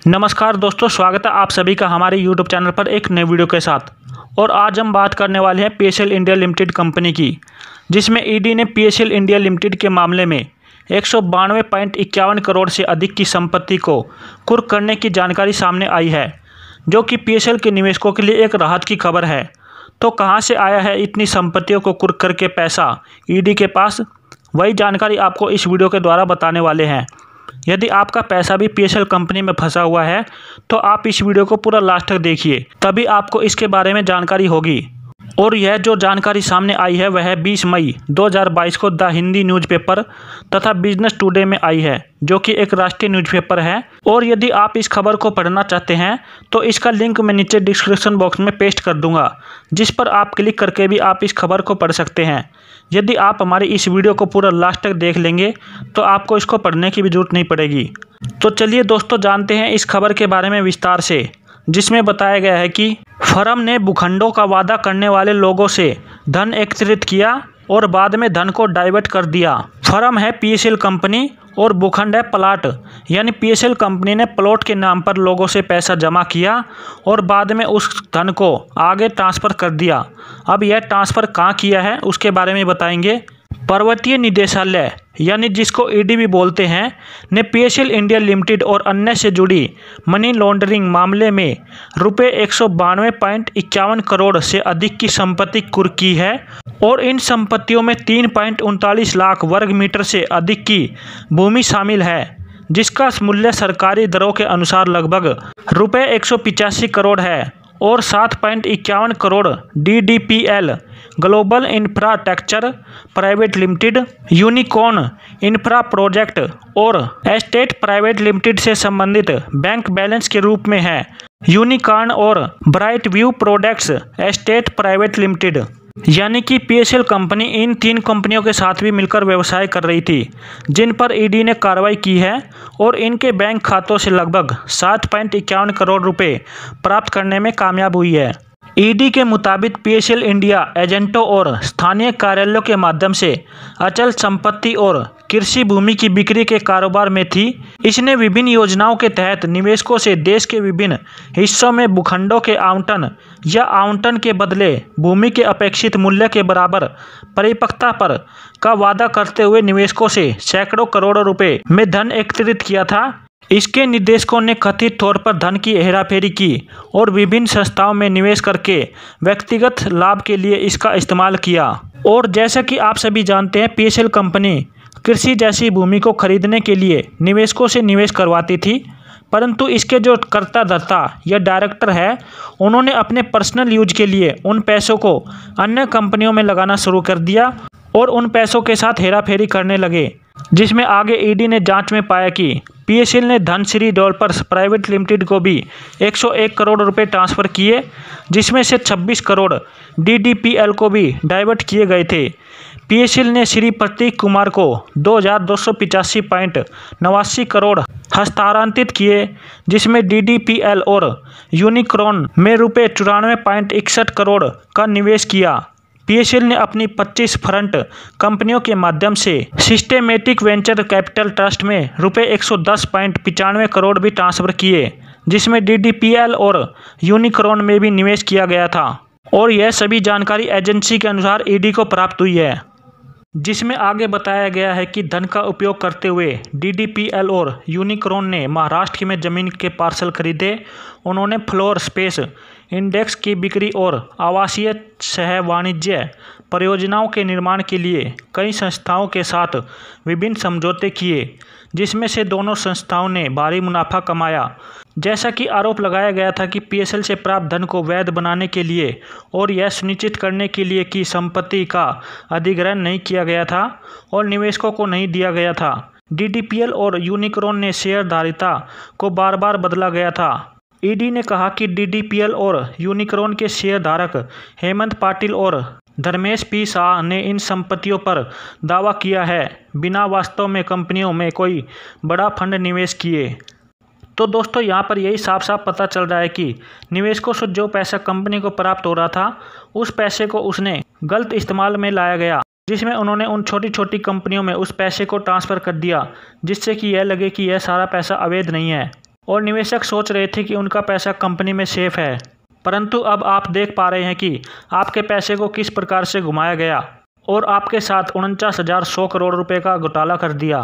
नमस्कार दोस्तों, स्वागत है आप सभी का हमारे YouTube चैनल पर एक नए वीडियो के साथ। और आज हम बात करने वाले हैं पीएसएल इंडिया लिमिटेड कंपनी की, जिसमें ईडी ने पीएसएल इंडिया लिमिटेड के मामले में 192.51 करोड़ से अधिक की संपत्ति को कुर्क करने की जानकारी सामने आई है, जो कि पीएसएल के निवेशकों के लिए एक राहत की खबर है। तो कहां से आया है इतनी संपत्तियों को कुर्क करके पैसा ईडी के पास, वही जानकारी आपको इस वीडियो के द्वारा बताने वाले हैं। यदि आपका पैसा भी पीएसएल कंपनी में फंसा हुआ है तो आप इस वीडियो को पूरा लास्ट तक देखिए, तभी आपको इसके बारे में जानकारी होगी। और यह जो जानकारी सामने आई है वह 20 मई 2022 को द हिंदी न्यूज़पेपर तथा बिजनेस टुडे में आई है, जो कि एक राष्ट्रीय न्यूज़पेपर है। और यदि आप इस खबर को पढ़ना चाहते हैं तो इसका लिंक मैं नीचे डिस्क्रिप्शन बॉक्स में पेस्ट कर दूंगा, जिस पर आप क्लिक करके भी आप इस खबर को पढ़ सकते हैं। यदि आप हमारी इस वीडियो को पूरा लास्ट तक देख लेंगे तो आपको इसको पढ़ने की भी जरूरत नहीं पड़ेगी। तो चलिए दोस्तों, जानते हैं इस खबर के बारे में विस्तार से, जिसमें बताया गया है कि फर्म ने भूखंडों का वादा करने वाले लोगों से धन एकत्रित किया और बाद में धन को डाइवर्ट कर दिया। फर्म है पीएसएल कंपनी और भूखंड है प्लाट, यानी पीएसएल कंपनी ने प्लॉट के नाम पर लोगों से पैसा जमा किया और बाद में उस धन को आगे ट्रांसफ़र कर दिया। अब यह ट्रांसफ़र कहाँ किया है उसके बारे में बताएंगे। पर्वतीय निदेशालय, यानी जिसको ईडी भी बोलते हैं, ने पीएसएल इंडिया लिमिटेड और अन्य से जुड़ी मनी लॉन्ड्रिंग मामले में रुपये 192.51 करोड़ से अधिक की संपत्ति कुर्क की है और इन संपत्तियों में 3.39 लाख वर्ग मीटर से अधिक की भूमि शामिल है, जिसका मूल्य सरकारी दरों के अनुसार लगभग रुपये 185 करोड़ है। और 7.51 crore DDPL global infrastructure private limited, unicorn infra project और एस्टेट प्राइवेट लिमिटेड से संबंधित बैंक बैलेंस के रूप में है। यूनिकॉर्न और bright view products estate private limited, यानी कि पीएसएल कंपनी इन तीन कंपनियों के साथ भी मिलकर व्यवसाय कर रही थी, जिन पर ईडी ने कार्रवाई की है और इनके बैंक खातों से लगभग 7.51 करोड़ रुपए प्राप्त करने में कामयाब हुई है। ईडी के मुताबिक पीएसएल इंडिया एजेंटों और स्थानीय कार्यालयों के माध्यम से अचल संपत्ति और कृषि भूमि की बिक्री के कारोबार में थी। इसने विभिन्न योजनाओं के तहत निवेशकों से देश के विभिन्न हिस्सों में भूखंडों के आवंटन या आवंटन के बदले भूमि के अपेक्षित मूल्य के बराबर परिपक्वता पर का वादा करते हुए निवेशकों से सैकड़ों करोड़ रुपए में धन एकत्रित किया था। इसके निदेशकों ने कथित तौर पर धन की हेराफेरी की और विभिन्न संस्थाओं में निवेश करके व्यक्तिगत लाभ के लिए इसका इस्तेमाल किया। और जैसा कि आप सभी जानते हैं, पीएसएल कंपनी कृषि जैसी भूमि को खरीदने के लिए निवेशकों से निवेश करवाती थी, परंतु इसके जो कर्ता धर्ता या डायरेक्टर है, उन्होंने अपने पर्सनल यूज के लिए उन पैसों को अन्य कंपनियों में लगाना शुरू कर दिया और उन पैसों के साथ हेराफेरी करने लगे, जिसमें आगे ईडी ने जांच में पाया कि पीएसएल ने धनश्री डेवलपर्स प्राइवेट लिमिटेड को भी 101 करोड़ रुपए ट्रांसफ़र किए, जिसमें से 26 करोड़ DDPL को भी डाइवर्ट किए गए थे। पीएसएल ने श्री प्रतीक कुमार को 2285.89 करोड़ हस्तांतरित किए, जिसमें DDPL और यूनिकॉर्न में रुपये 94.61 करोड़ का निवेश किया। पीएसएल ने अपनी 25 फ्रंट कंपनियों के माध्यम से सिस्टेमेटिक वेंचर कैपिटल ट्रस्ट में रुपये 110.95 करोड़ भी ट्रांसफ़र किए, जिसमें DDPL और यूनिकॉर्न में भी निवेश किया गया था। और यह सभी जानकारी एजेंसी के अनुसार ईडी को प्राप्त हुई है, जिसमें आगे बताया गया है कि धन का उपयोग करते हुए DDPL और यूनिकॉर्न ने महाराष्ट्र में ज़मीन के पार्सल खरीदे। उन्होंने फ्लोर स्पेस इंडेक्स की बिक्री और आवासीय सह वाणिज्य परियोजनाओं के निर्माण के लिए कई संस्थाओं के साथ विभिन्न समझौते किए, जिसमें से दोनों संस्थाओं ने भारी मुनाफा कमाया। जैसा कि आरोप लगाया गया था कि पीएसएल से प्राप्त धन को वैध बनाने के लिए और यह सुनिश्चित करने के लिए कि संपत्ति का अधिग्रहण नहीं किया गया था और निवेशकों को नहीं दिया गया था, DDPL और यूनिकॉर्न ने शेयरधारिता को बार बार बदला गया था। ईडी ने कहा कि DDPL और यूनिकॉर्न के शेयरधारक हेमंत पाटिल और धर्मेश पी शाह ने इन संपत्तियों पर दावा किया है, बिना वास्तव में कंपनियों में कोई बड़ा फंड निवेश किए। तो दोस्तों, यहाँ पर यही साफ साफ पता चल रहा है कि निवेशकों से जो पैसा कंपनी को प्राप्त हो रहा था, उस पैसे को उसने गलत इस्तेमाल में लाया गया, जिसमें उन्होंने उन छोटी छोटी कंपनियों में उस पैसे को ट्रांसफ़र कर दिया, जिससे कि यह लगे कि यह सारा पैसा अवैध नहीं है। और निवेशक सोच रहे थे कि उनका पैसा कंपनी में सेफ है। परंतु अब आप देख पा रहे हैं कि आपके पैसे को किस प्रकार से घुमाया गया और आपके साथ 49,100 करोड़ रुपए का घोटाला कर दिया।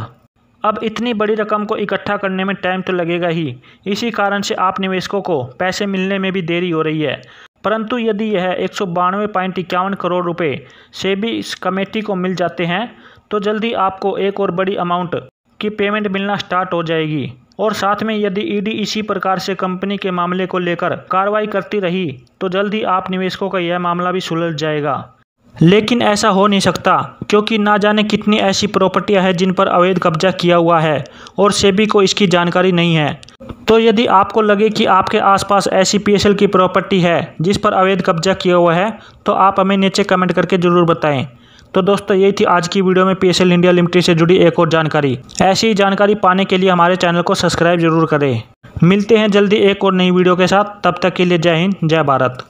अब इतनी बड़ी रकम को इकट्ठा करने में टाइम तो लगेगा ही, इसी कारण से आप निवेशकों को पैसे मिलने में भी देरी हो रही है। परंतु यदि यह 192.51 करोड़ रुपए सेबी कमेटी को मिल जाते हैं तो जल्दी आपको एक और बड़ी अमाउंट की पेमेंट मिलना स्टार्ट हो जाएगी। और साथ में यदि ईडी इसी प्रकार से कंपनी के मामले को लेकर कार्रवाई करती रही तो जल्दी आप निवेशकों का यह मामला भी सुलझ जाएगा। लेकिन ऐसा हो नहीं सकता, क्योंकि ना जाने कितनी ऐसी प्रॉपर्टियां हैं जिन पर अवैध कब्जा किया हुआ है और सेबी को इसकी जानकारी नहीं है। तो यदि आपको लगे कि आपके आसपास ऐसी पीएसएल की प्रॉपर्टी है जिस पर अवैध कब्जा किया हुआ है तो आप हमें नीचे कमेंट करके ज़रूर बताएं। तो दोस्तों यही थी आज की वीडियो में पीएसएल इंडिया लिमिटेड से जुड़ी एक और जानकारी। ऐसी ही जानकारी पाने के लिए हमारे चैनल को सब्सक्राइब जरूर करें। मिलते हैं जल्दी एक और नई वीडियो के साथ, तब तक के लिए जय हिंद, जय भारत।